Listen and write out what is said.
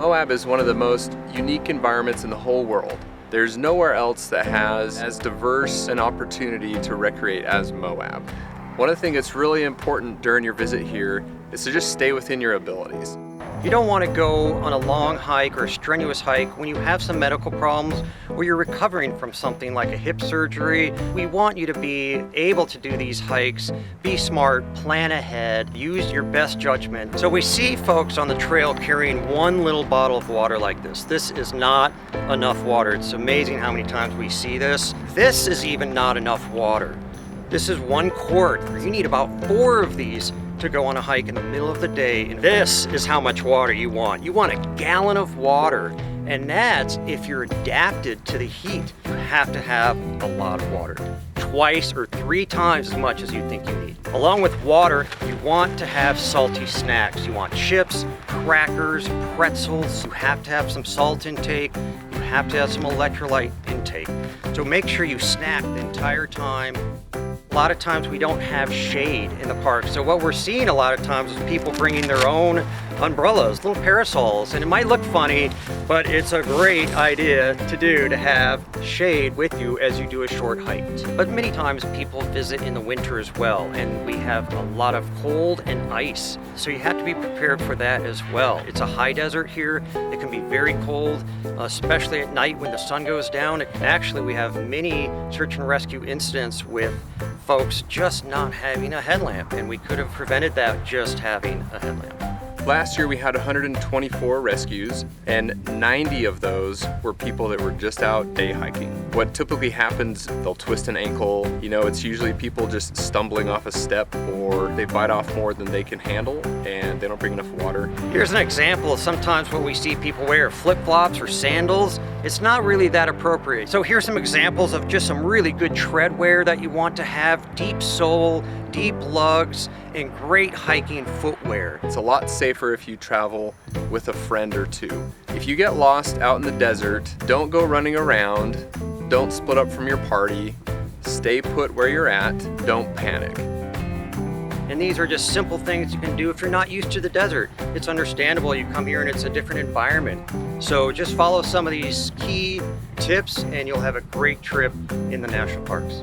Moab is one of the most unique environments in the whole world. There's nowhere else that has as diverse an opportunity to recreate as Moab. One of the things that's really important during your visit here is to just stay within your abilities. You don't want to go on a long hike or a strenuous hike when you have some medical problems or you're recovering from something like a hip surgery. We want you to be able to do these hikes, be smart, plan ahead, use your best judgment. So we see folks on the trail carrying one little bottle of water like this. This is not enough water. It's amazing how many times we see this. This is even not enough water. This is 1 quart. You need about 4 of these to go on a hike in the middle of the day. And this is how much water you want. You want a gallon of water. And that's if you're adapted to the heat. You have to have a lot of water. 2 or 3 times as much as you think you need. Along with water, you want to have salty snacks. You want chips, crackers, pretzels. You have to have some salt intake. You have to have some electrolyte intake. So make sure you snack the entire time. A lot of times we don't have shade in the park. So what we're seeing a lot of times is people bringing their own umbrellas, little parasols, and it might look funny, but it's a great idea to do, to have shade with you as you do a short hike. But many times people visit in the winter as well, and we have a lot of cold and ice. So you have to be prepared for that as well. It's a high desert here. It can be very cold, especially at night when the sun goes down. Actually, we have many search and rescue incidents with folks just not having a headlamp, and we could have prevented that just having a headlamp. Last year we had 124 rescues, and 90 of those were people that were just out day hiking. What typically happens, they'll twist an ankle. You know, it's usually people just stumbling off a step, or they bite off more than they can handle and they don't bring enough water. Here's an example of sometimes what we see people wear, flip-flops or sandals. It's not really that appropriate. So here's some examples of just some really good tread wear that you want to have: deep sole, deep lugs, and great hiking footwear. It's a lot safer if you travel with a friend or two. If you get lost out in the desert, don't go running around, don't split up from your party, stay put where you're at, don't panic. And these are just simple things you can do if you're not used to the desert. It's understandable, you come here and it's a different environment. So just follow some of these key tips and you'll have a great trip in the national parks.